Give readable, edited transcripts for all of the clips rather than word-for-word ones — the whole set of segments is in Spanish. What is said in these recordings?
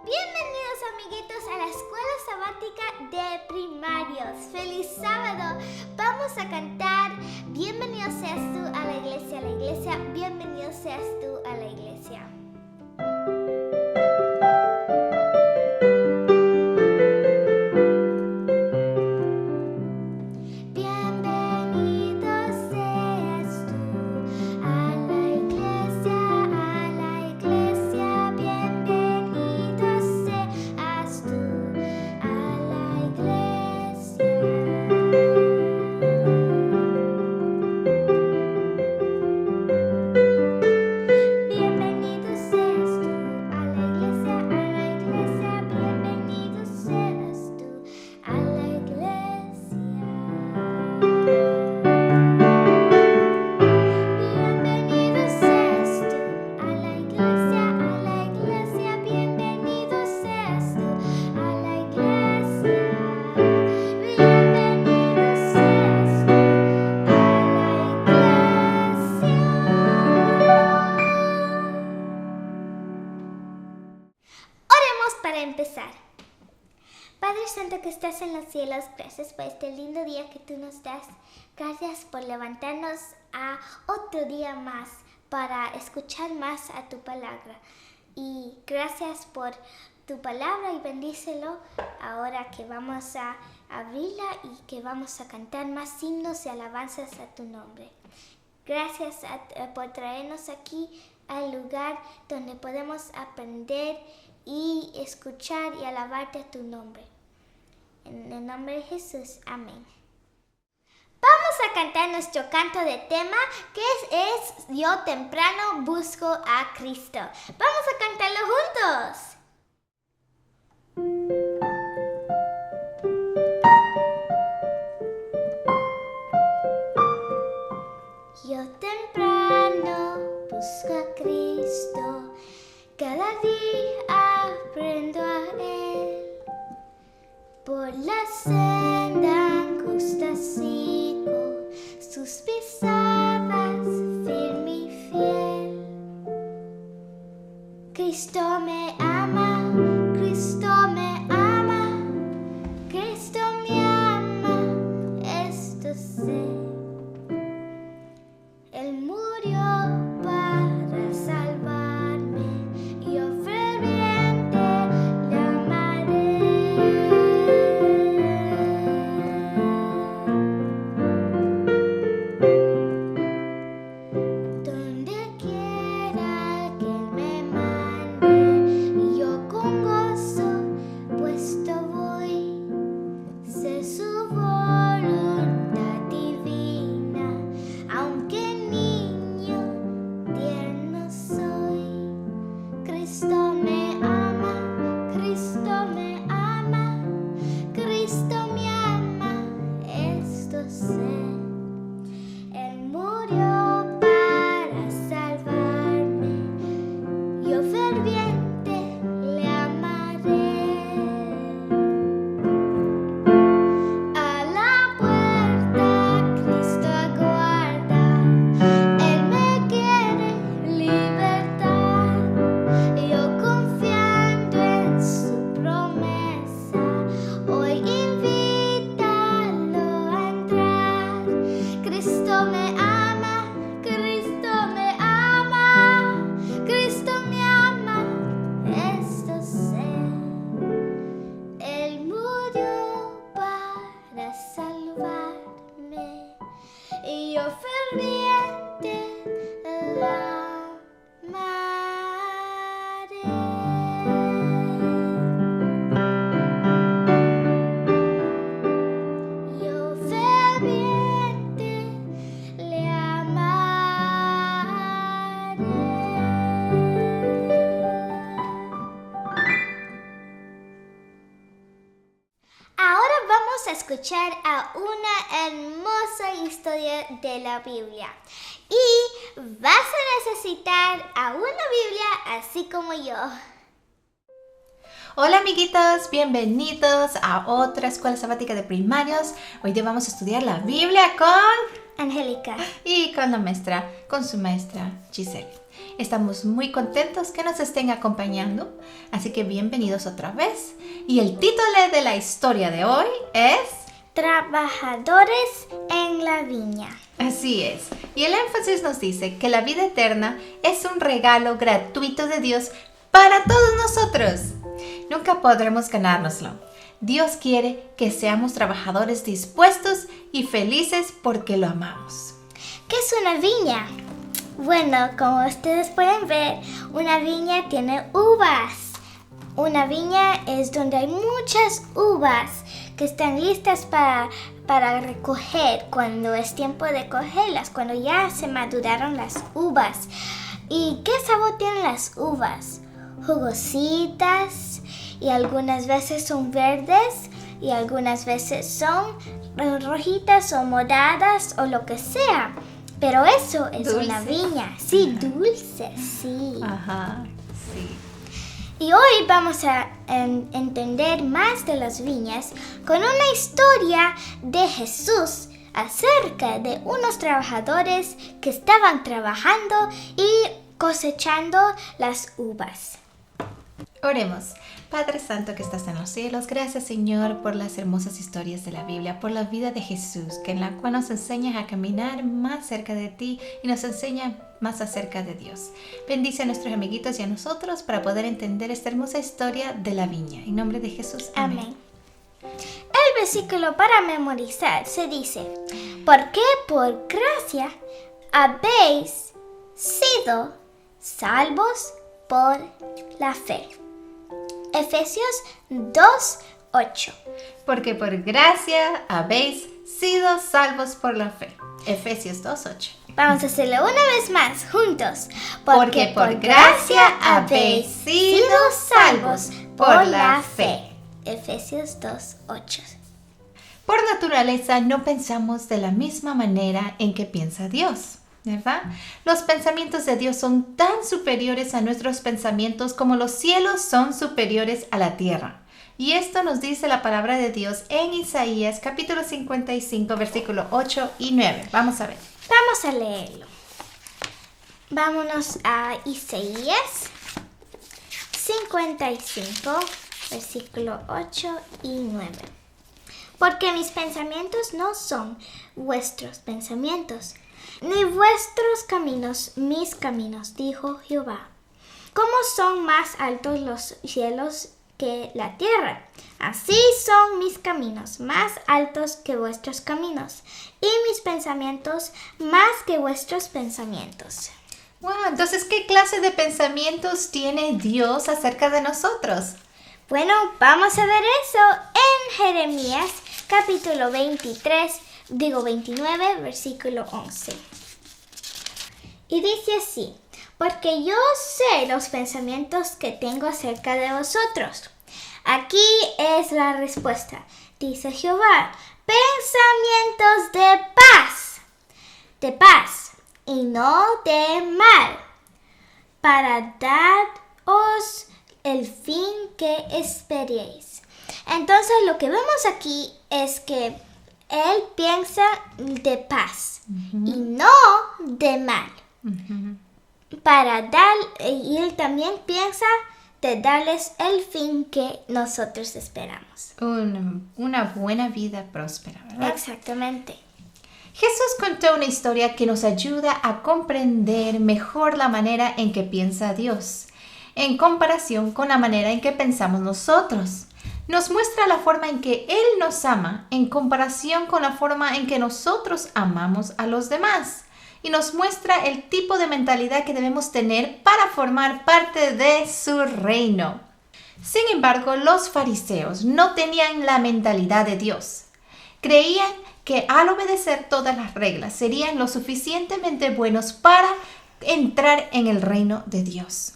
Bienvenidos amiguitos a la escuela sabática de primarios. ¡Feliz sábado! Vamos a cantar Bienvenido seas tú a la iglesia, bienvenido seas tú a la iglesia. Para empezar, Padre Santo que estás en los cielos, gracias por este lindo día que tú nos das. Gracias por levantarnos a otro día más para escuchar más a tu palabra. Y gracias por tu palabra y bendícelo ahora que vamos a abrirla y que vamos a cantar más himnos y alabanzas a tu nombre. Gracias por traernos aquí al lugar donde podemos aprender y escuchar y alabarte a tu nombre. En el nombre de Jesús, amén. Vamos a cantar nuestro canto de tema, que es Yo temprano busco a Cristo. Vamos a cantarlo juntos. Yo temprano busco a Cristo, cada día aprendo a Él. Por la senda angosta sigo, sus pisadas firme y fiel. Cristo me ama, Cristo me ama, Cristo me ama, esto sé. Él murió para salvarme, y yo ferviente le amaré. Donde quiera que Él me mande, yo con gozo puesto voy. Sé su voluntad divina, aunque tierno soy. Cristo me ama, Cristo me ama, Cristo me ama, esto sé. Él murió para salvarme, yo ferviente le amaré. A la puerta Cristo aguarda, Él me quiere libertar, yo confiando en su promesa, hoy invítalo a entrar. Cristo me ama, Cristo me ama, Cristo me ama, esto sé. Él murió para salvarme, y yo ferviente la amaré. Yo ferviente le amaré. Ahora vamos a escuchar a una hermosa historia de la Biblia. Y vas a necesitar a una Biblia así como yo. Hola amiguitos, bienvenidos a otra escuela sabática de primarios. Hoy día vamos a estudiar la Biblia con Angélica. Y con su maestra Giselle. Estamos muy contentos que nos estén acompañando, así que bienvenidos otra vez. Y el título de la historia de hoy es... Trabajadores en la viña. Así es. Y el énfasis nos dice que la vida eterna es un regalo gratuito de Dios para todos nosotros. Nunca podremos ganárnoslo. Dios quiere que seamos trabajadores dispuestos y felices porque lo amamos. ¿Qué es una viña? Bueno, como ustedes pueden ver, una viña tiene uvas. Una viña es donde hay muchas uvas que están listas para recoger cuando es tiempo de cogerlas, cuando ya se maduraron las uvas. ¿Y qué sabor tienen las uvas? Jugositas, y algunas veces son verdes y algunas veces son rojitas o moradas o lo que sea. Pero eso es ¿Dulce? Una viña. Sí, dulce, sí. Ajá, sí. Y hoy vamos a entender más de las viñas con una historia de Jesús acerca de unos trabajadores que estaban trabajando y cosechando las uvas. Oremos. Padre Santo que estás en los cielos, gracias Señor por las hermosas historias de la Biblia, por la vida de Jesús, que en la cual nos enseñas a caminar más cerca de ti y nos enseña más acerca de Dios. Bendice a nuestros amiguitos y a nosotros para poder entender esta hermosa historia de la viña. En nombre de Jesús, amén. El versículo para memorizar se dice: porque por gracia habéis sido salvos por la fe. Efesios 2:8. Porque por gracia habéis sido salvos por la fe. Efesios 2:8. Vamos a hacerlo una vez más, juntos. Porque por gracia habéis sido salvos por la fe. Efesios 2:8. Por naturaleza no pensamos de la misma manera en que piensa Dios, ¿verdad? Los pensamientos de Dios son tan superiores a nuestros pensamientos como los cielos son superiores a la tierra. Y esto nos dice la palabra de Dios en Isaías capítulo 55, versículo 8 y 9. Vamos a ver. Vamos a leerlo. Vámonos a Isaías 55, versículo 8 y 9. Porque mis pensamientos no son vuestros pensamientos, ni vuestros caminos mis caminos, dijo Jehová. ¿Cómo son más altos los cielos que la tierra? Así son mis caminos más altos que vuestros caminos, y mis pensamientos más que vuestros pensamientos. Wow, entonces, ¿qué clase de pensamientos tiene Dios acerca de nosotros? Bueno, vamos a ver eso en Jeremías capítulo 29, versículo 11. Y dice así: porque yo sé los pensamientos que tengo acerca de vosotros. Aquí es la respuesta. Dice Jehová: pensamientos de paz y no de mal, para daros el fin que esperéis. Entonces lo que vemos aquí es que él piensa de paz y no de mal. Y él también piensa de darles el fin que nosotros esperamos. Una buena vida próspera, ¿verdad? Exactamente. Jesús contó una historia que nos ayuda a comprender mejor la manera en que piensa Dios, en comparación con la manera en que pensamos nosotros. Nos muestra la forma en que Él nos ama en comparación con la forma en que nosotros amamos a los demás. Y nos muestra el tipo de mentalidad que debemos tener para formar parte de su reino. Sin embargo, los fariseos no tenían la mentalidad de Dios. Creían que al obedecer todas las reglas serían lo suficientemente buenos para entrar en el reino de Dios.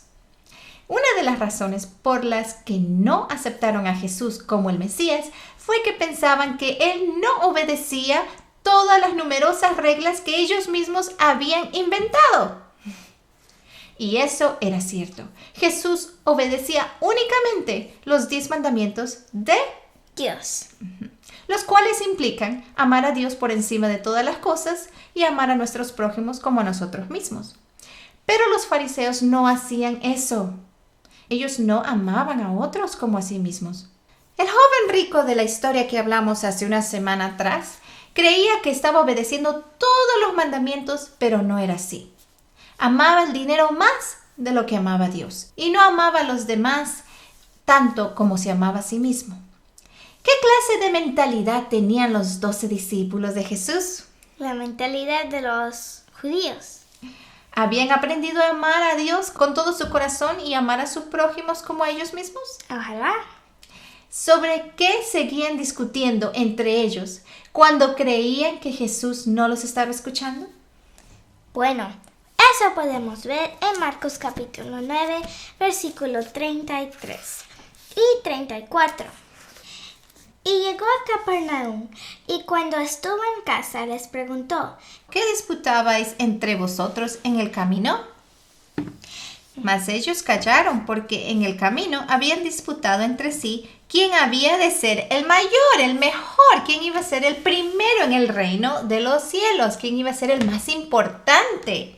Una de las razones por las que no aceptaron a Jesús como el Mesías fue que pensaban que Él no obedecía todas las numerosas reglas que ellos mismos habían inventado. Y eso era cierto. Jesús obedecía únicamente los 10 mandamientos de Dios. los cuales implican amar a Dios por encima de todas las cosas y amar a nuestros prójimos como a nosotros mismos. Pero los fariseos no hacían eso. Ellos no amaban a otros como a sí mismos. El joven rico de la historia que hablamos hace una semana atrás creía que estaba obedeciendo todos los mandamientos, pero no era así. Amaba el dinero más de lo que amaba a Dios y no amaba a los demás tanto como se amaba a sí mismo. ¿Qué clase de mentalidad tenían los 12 discípulos de Jesús? La mentalidad de los judíos. ¿Habían aprendido a amar a Dios con todo su corazón y amar a sus prójimos como a ellos mismos? Ojalá. ¿Sobre qué seguían discutiendo entre ellos cuando creían que Jesús no los estaba escuchando? Bueno, eso podemos ver en Marcos capítulo 9, versículo 33 y 34. Y llegó a Capernaum, y cuando estuvo en casa les preguntó: ¿Qué disputabais entre vosotros en el camino? Mas ellos callaron, porque en el camino habían disputado entre sí quién había de ser el mayor, el mejor, quién iba a ser el primero en el reino de los cielos, quién iba a ser el más importante.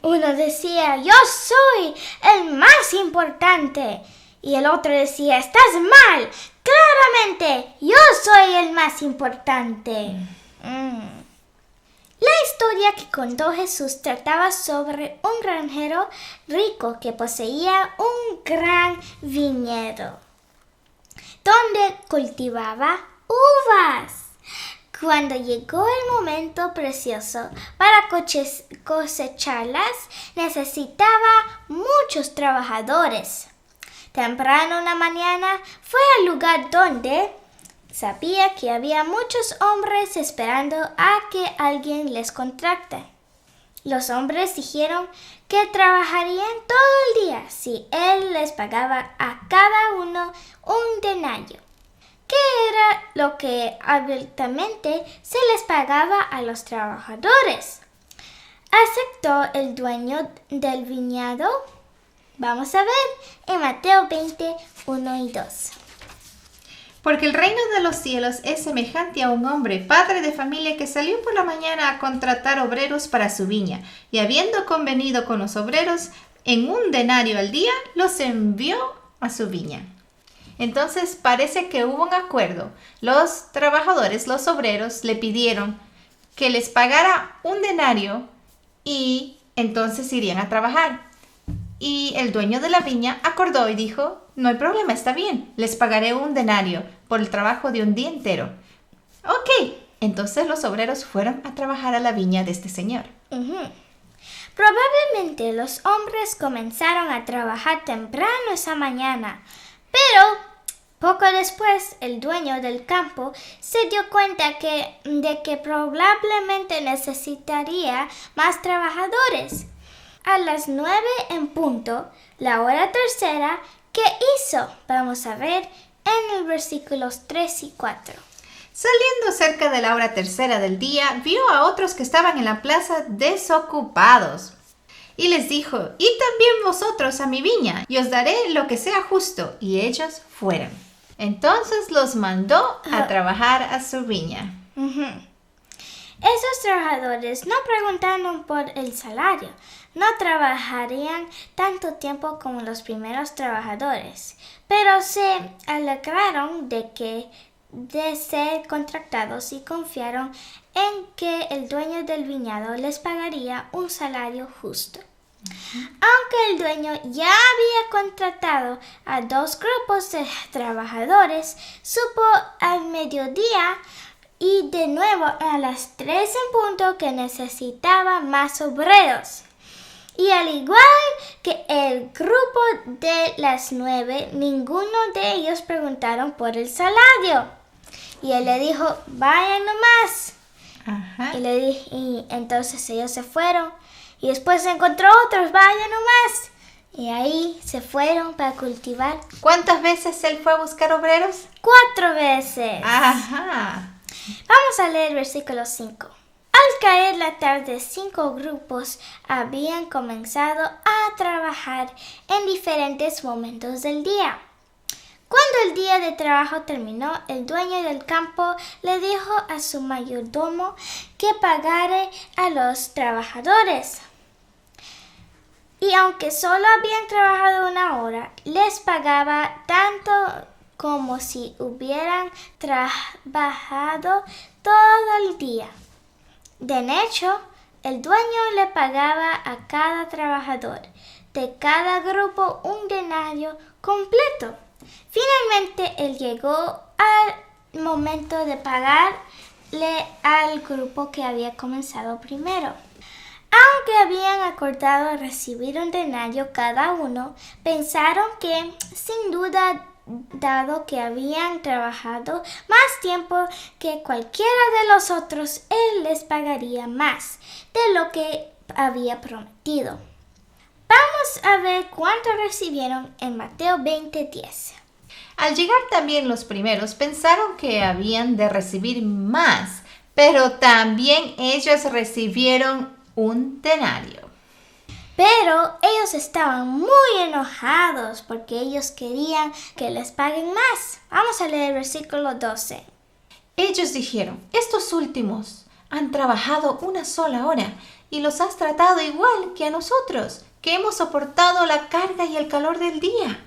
Uno decía: yo soy el más importante. Y el otro decía: estás mal. Claramente, yo soy el más importante. La historia que contó Jesús trataba sobre un granjero rico que poseía un gran viñedo, donde cultivaba uvas. Cuando llegó el momento precioso para cosecharlas, necesitaba muchos trabajadores. Temprano una mañana fue al lugar donde sabía que había muchos hombres esperando a que alguien les contrate. Los hombres dijeron que trabajarían todo el día si él les pagaba a cada uno un denario, que era lo que abiertamente se les pagaba a los trabajadores. ¿Aceptó el dueño del viñedo? Vamos a ver en Mateo 20, 1 y 2. Porque el reino de los cielos es semejante a un hombre, padre de familia, que salió por la mañana a contratar obreros para su viña, y habiendo convenido con los obreros en un denario al día, los envió a su viña. Entonces parece que hubo un acuerdo. Los trabajadores, los obreros, le pidieron que les pagara un denario y entonces irían a trabajar. Y el dueño de la viña acordó y dijo: no hay problema, está bien, les pagaré un denario por el trabajo de un día entero. Ok, entonces los obreros fueron a trabajar a la viña de este señor. Probablemente los hombres comenzaron a trabajar temprano esa mañana, pero poco después el dueño del campo se dio cuenta de que probablemente necesitaría más trabajadores. A las 9 en punto, la hora tercera, ¿qué hizo? Vamos a ver en los versículos 3 y 4. Saliendo cerca de la hora tercera del día, vio a otros que estaban en la plaza desocupados. Y les dijo: id también vosotros a mi viña, y os daré lo que sea justo. Y ellos fueron. Entonces los mandó a trabajar a su viña. Esos trabajadores no preguntaron por el salario. No trabajarían tanto tiempo como los primeros trabajadores, pero se alegraron de ser contratados y confiaron en que el dueño del viñedo les pagaría un salario justo. Aunque el dueño ya había contratado a 2 grupos de trabajadores, supo al mediodía y de nuevo a las 3 en punto que necesitaba más obreros. Y al igual que el grupo de las 9, ninguno de ellos preguntaron por el salario. Y él le dijo: vayan nomás. Y entonces ellos se fueron. Y después encontró otros: vayan nomás. Y ahí se fueron para cultivar. ¿Cuántas veces él fue a buscar obreros? 4 veces. Vamos a leer el versículo 5. Al caer la tarde, 5 grupos habían comenzado a trabajar en diferentes momentos del día. Cuando el día de trabajo terminó, el dueño del campo le dijo a su mayordomo que pagara a los trabajadores. Y aunque solo habían trabajado 1 hora, les pagaba tanto como si hubieran trabajado todo el día. De hecho, el dueño le pagaba a cada trabajador de cada grupo un denario completo. Finalmente, él llegó al momento de pagarle al grupo que había comenzado primero. Aunque habían acordado recibir un denario cada uno, pensaron que, sin duda, dado que habían trabajado más tiempo que cualquiera de los otros, él les pagaría más de lo que había prometido. Vamos a ver cuánto recibieron en Mateo 20:10. Al llegar también los primeros, pensaron que habían de recibir más, pero también ellos recibieron un denario. Pero ellos estaban muy enojados porque ellos querían que les paguen más. Vamos a leer el versículo 12. Ellos dijeron: estos últimos han trabajado 1 sola hora y los has tratado igual que a nosotros, que hemos soportado la carga y el calor del día.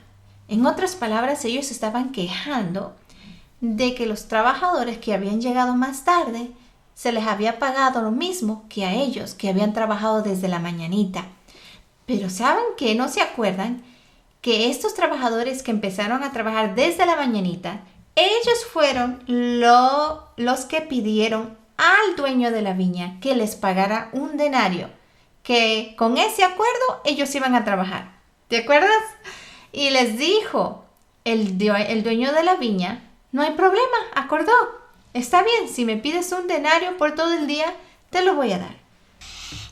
En otras palabras, ellos estaban quejando de que los trabajadores que habían llegado más tarde se les había pagado lo mismo que a ellos, que habían trabajado desde la mañanita. Pero ¿saben qué? ¿No se acuerdan que estos trabajadores que empezaron a trabajar desde la mañanita, ellos fueron los que pidieron al dueño de la viña que les pagara un denario, que con ese acuerdo ellos iban a trabajar? ¿Te acuerdas? Y les dijo el dueño de la viña: no hay problema, acordó. Está bien, si me pides un denario por todo el día, te lo voy a dar.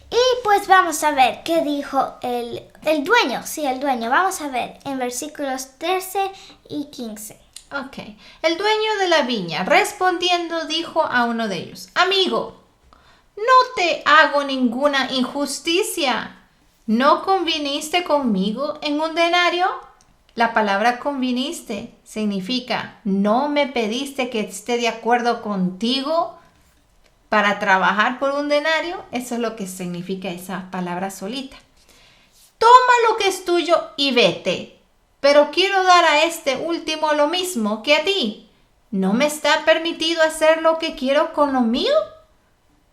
Y pues vamos a ver qué dijo el dueño. Sí, el dueño. Vamos a ver en versículos 13 y 15. Ok. El dueño de la viña, respondiendo, dijo a uno de ellos: amigo, no te hago ninguna injusticia. ¿No conviniste conmigo en un denario? La palabra conviniste significa no me pediste que esté de acuerdo contigo para trabajar por un denario. Eso es lo que significa esa palabra solita. Toma lo que es tuyo y vete. Pero quiero dar a este último lo mismo que a ti. ¿No me está permitido hacer lo que quiero con lo mío?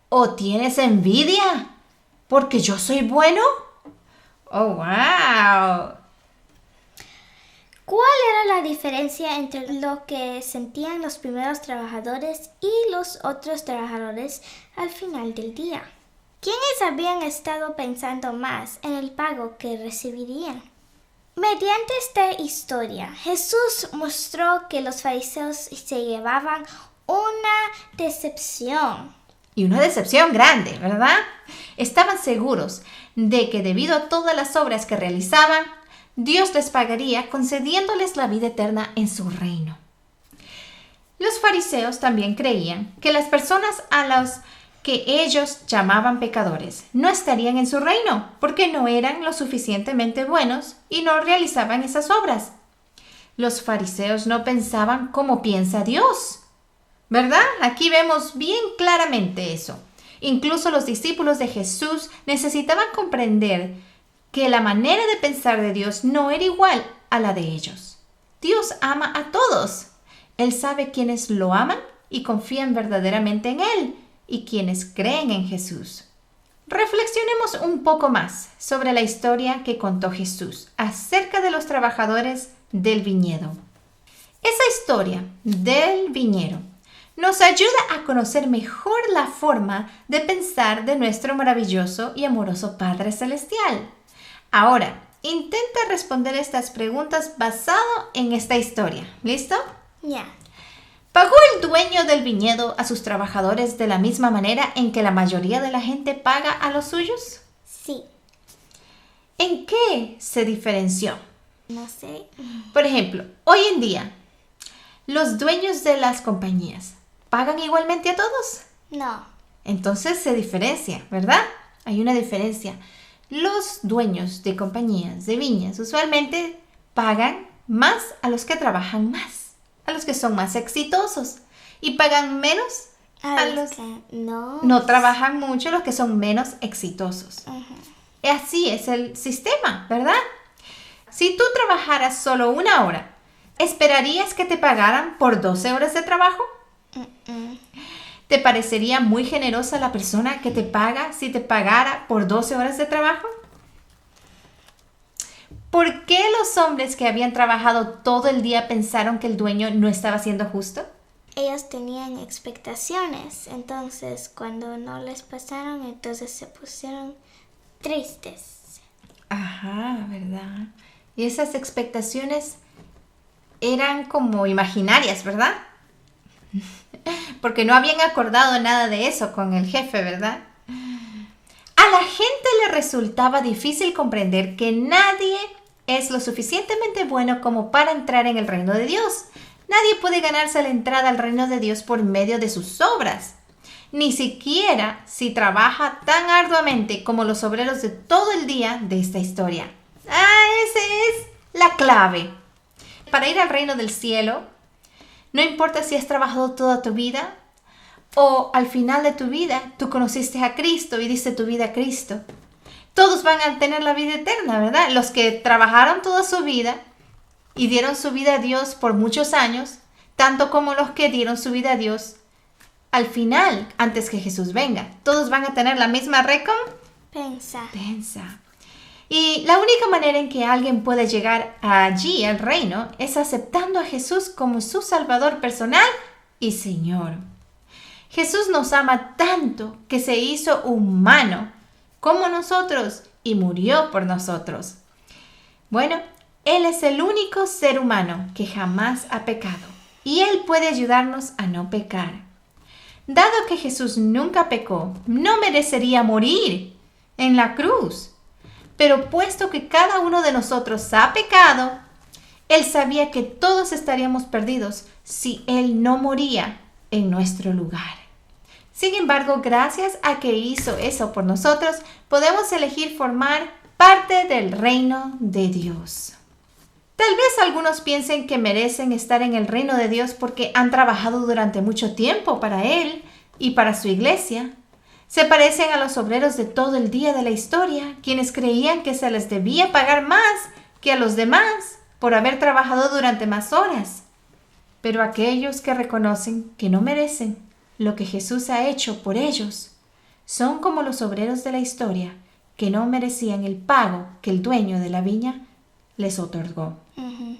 ¿O tienes envidia porque yo soy bueno? ¡Oh, wow! ¿Cuál era la diferencia entre lo que sentían los primeros trabajadores y los otros trabajadores al final del día? ¿Quiénes habían estado pensando más en el pago que recibirían? Mediante esta historia, Jesús mostró que los fariseos se llevaban una decepción. Y una decepción grande, ¿verdad? Estaban seguros de que debido a todas las obras que realizaban, Dios les pagaría concediéndoles la vida eterna en su reino. Los fariseos también creían que las personas a las que ellos llamaban pecadores no estarían en su reino porque no eran lo suficientemente buenos y no realizaban esas obras. Los fariseos no pensaban como piensa Dios, ¿verdad? Aquí vemos bien claramente eso. Incluso los discípulos de Jesús necesitaban comprender que la manera de pensar de Dios no era igual a la de ellos. Dios ama a todos. Él sabe quiénes lo aman y confían verdaderamente en Él y quienes creen en Jesús. Reflexionemos un poco más sobre la historia que contó Jesús acerca de los trabajadores del viñedo. Esa historia del viñero nos ayuda a conocer mejor la forma de pensar de nuestro maravilloso y amoroso Padre Celestial. Ahora, intenta responder estas preguntas basado en esta historia. ¿Listo? Ya. ¿Pagó el dueño del viñedo a sus trabajadores de la misma manera en que la mayoría de la gente paga a los suyos? Sí. ¿En qué se diferenció? No sé. Por ejemplo, hoy en día, ¿los dueños de las compañías pagan igualmente a todos? No. Entonces se diferencia, ¿verdad? Hay una diferencia. Los dueños de compañías de viñas usualmente pagan más a los que trabajan más, a los que son más exitosos y pagan menos a los que no. No trabajan mucho, los que son menos exitosos. Uh-huh. Así es el sistema, ¿verdad? Si tú trabajaras solo 1 hora, ¿esperarías que te pagaran por 12 horas de trabajo? Uh-uh. ¿Te parecería muy generosa la persona que te paga si te pagara por 12 horas de trabajo? ¿Por qué los hombres que habían trabajado todo el día pensaron que el dueño no estaba siendo justo? Ellos tenían expectaciones, entonces cuando no les pasaron, entonces se pusieron tristes. Ajá, ¿verdad? Y esas expectaciones eran como imaginarias, ¿verdad? Porque no habían acordado nada de eso con el jefe, ¿verdad? A la gente le resultaba difícil comprender que nadie es lo suficientemente bueno como para entrar en el reino de Dios. Nadie puede ganarse la entrada al reino de Dios por medio de sus obras, ni siquiera si trabaja tan arduamente como los obreros de todo el día de esta historia. Esa es la clave. Para ir al reino del cielo, no importa si has trabajado toda tu vida o al final de tu vida tú conociste a Cristo y diste tu vida a Cristo. Todos van a tener la vida eterna, ¿verdad? Los que trabajaron toda su vida y dieron su vida a Dios por muchos años, tanto como los que dieron su vida a Dios al final, antes que Jesús venga. Todos van a tener la misma recompensa. Y la única manera en que alguien puede llegar allí al reino es aceptando a Jesús como su Salvador personal y Señor. Jesús nos ama tanto que se hizo humano como nosotros y murió por nosotros. Bueno, Él es el único ser humano que jamás ha pecado y Él puede ayudarnos a no pecar. Dado que Jesús nunca pecó, no merecería morir en la cruz. Pero puesto que cada uno de nosotros ha pecado, Él sabía que todos estaríamos perdidos si Él no moría en nuestro lugar. Sin embargo, gracias a que hizo eso por nosotros, podemos elegir formar parte del reino de Dios. Tal vez algunos piensen que merecen estar en el reino de Dios porque han trabajado durante mucho tiempo para Él y para su iglesia. Se parecen a los obreros de todo el día de la historia, quienes creían que se les debía pagar más que a los demás por haber trabajado durante más horas. Pero aquellos que reconocen que no merecen lo que Jesús ha hecho por ellos, son como los obreros de la historia que no merecían el pago que el dueño de la viña les otorgó. Uh-huh.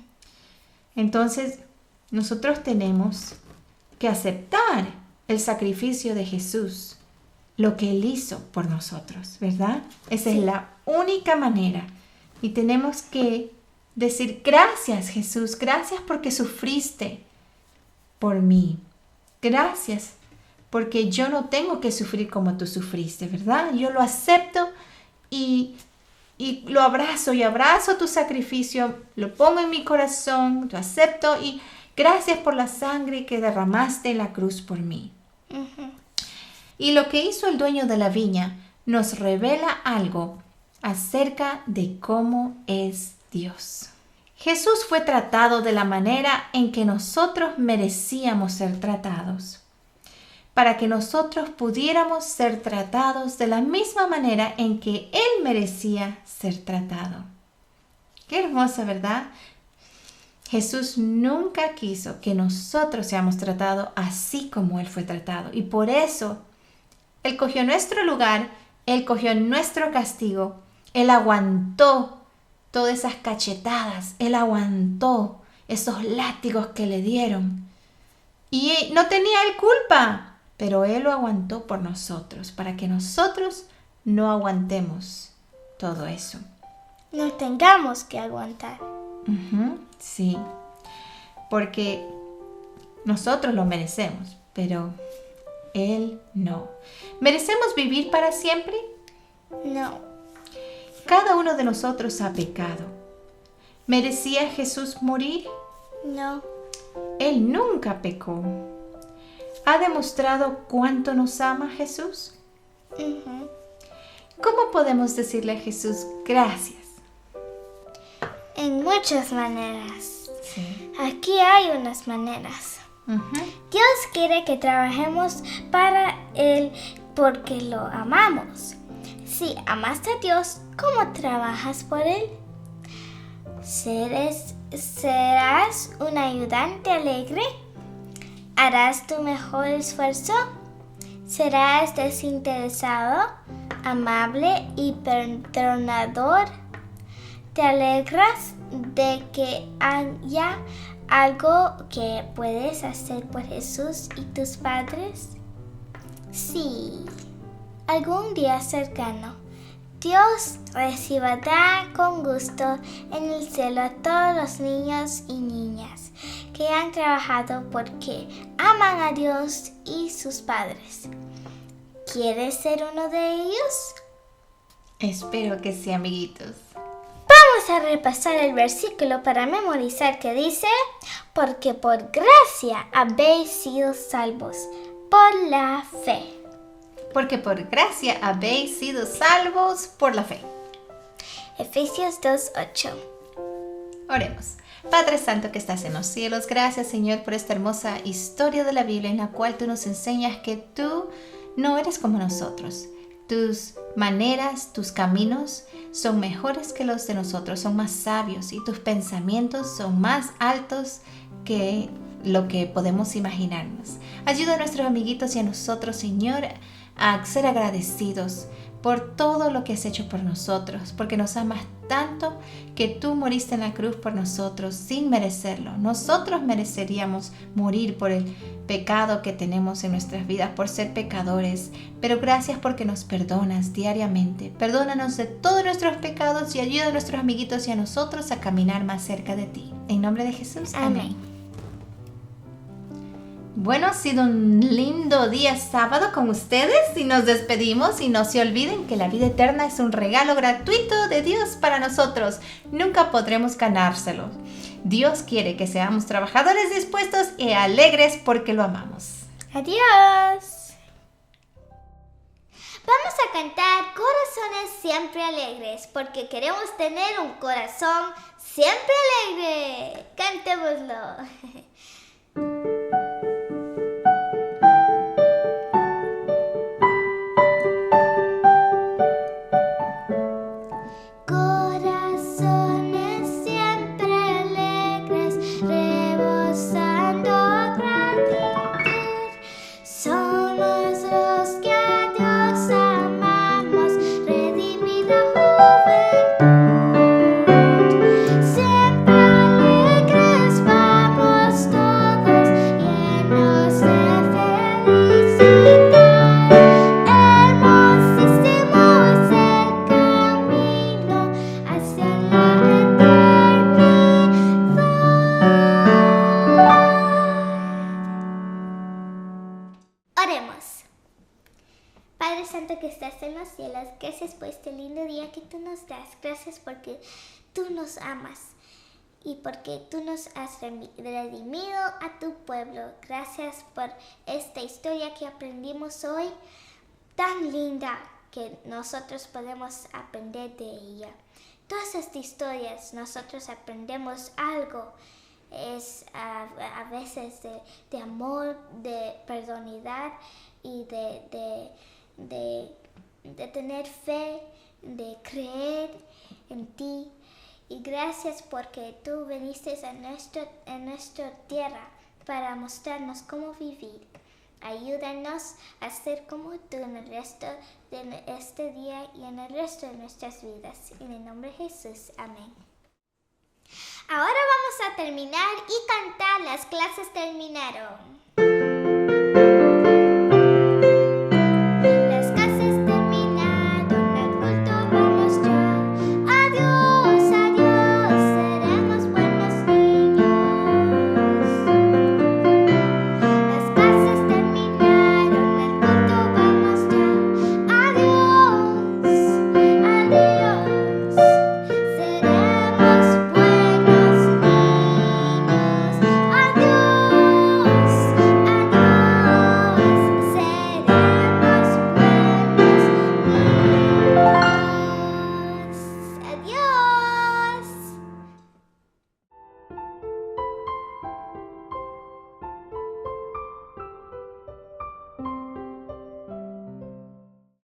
Entonces, nosotros tenemos que aceptar el sacrificio de Jesús, lo que Él hizo por nosotros, ¿verdad? Esa es la única manera. Y tenemos que decir, gracias Jesús, gracias porque sufriste por mí. Gracias porque yo no tengo que sufrir como tú sufriste, ¿verdad? Yo lo acepto y lo abrazo y abrazo tu sacrificio, lo pongo en mi corazón, lo acepto y gracias por la sangre que derramaste en la cruz por mí. Uh-huh. Y lo que hizo el dueño de la viña nos revela algo acerca de cómo es Dios. Jesús fue tratado de la manera en que nosotros merecíamos ser tratados, para que nosotros pudiéramos ser tratados de la misma manera en que Él merecía ser tratado. Qué hermoso, ¿verdad? Jesús nunca quiso que nosotros seamos tratados así como Él fue tratado. Y por eso, Él cogió nuestro lugar, Él cogió nuestro castigo, Él aguantó todas esas cachetadas, Él aguantó esos látigos que le dieron. Y no tenía Él culpa. Pero Él lo aguantó por nosotros, para que nosotros no aguantemos todo eso. No tengamos que aguantar. Sí, porque nosotros lo merecemos, pero Él no. ¿Merecemos vivir para siempre? No. Cada uno de nosotros ha pecado. ¿Merecía Jesús morir? No. Él nunca pecó. ¿Ha demostrado cuánto nos ama Jesús? Uh-huh. ¿Cómo podemos decirle a Jesús gracias? En muy muchas maneras. Sí. Aquí hay unas maneras. Dios quiere que trabajemos para Él porque lo amamos. Si amas a Dios, ¿cómo trabajas por Él? ¿Serás un ayudante alegre? ¿Harás tu mejor esfuerzo? ¿Serás desinteresado, amable y perdonador? ¿Te alegras de que haya algo que puedes hacer por Jesús y tus padres? Sí, algún día cercano, Dios recibirá con gusto en el cielo a todos los niños y niñas que han trabajado porque aman a Dios y sus padres. ¿Quieres ser uno de ellos? Espero que sí, amiguitos. Vamos a repasar el versículo para memorizar que dice: porque por gracia habéis sido salvos por la fe. Porque por gracia habéis sido salvos por la fe. Efesios 2:8. Oremos. Padre Santo que estás en los cielos, gracias Señor por esta hermosa historia de la Biblia en la cual tú nos enseñas que tú no eres como nosotros. Tus maneras, tus caminos son mejores que los de nosotros, son más sabios y tus pensamientos son más altos que lo que podemos imaginarnos. Ayuda a nuestros amiguitos y a nosotros, Señor, a ser agradecidos por todo lo que has hecho por nosotros, porque nos amas tanto que tú moriste en la cruz por nosotros sin merecerlo. Nosotros mereceríamos morir por el pecado que tenemos en nuestras vidas, por ser pecadores, pero gracias porque nos perdonas diariamente. Perdónanos de todos nuestros pecados y ayuda a nuestros amiguitos y a nosotros a caminar más cerca de ti. En nombre de Jesús, amén. Bueno, ha sido un lindo día sábado con ustedes y nos despedimos y no se olviden que la vida eterna es un regalo gratuito de Dios para nosotros. Nunca podremos ganárselo. Dios quiere que seamos trabajadores dispuestos y alegres porque lo amamos. Adiós. Vamos a cantar Corazones Siempre Alegres porque queremos tener un corazón siempre alegre. Cantémoslo. Oremos. Padre Santo que estás en los cielos, gracias por este lindo día que tú nos das. Gracias porque tú nos amas y porque tú nos has redimido a tu pueblo. Gracias por esta historia que aprendimos hoy, tan linda que nosotros podemos aprender de ella. Todas estas historias nosotros aprendemos algo. Es a veces de amor, de perdonidad y de tener fe, de creer en ti. Y gracias porque tú viniste a nuestra tierra para mostrarnos cómo vivir. Ayúdanos a ser como tú en el resto de este día y en el resto de nuestras vidas. En el nombre de Jesús. Amén. Ahora vamos a terminar y cantar. Las clases terminaron.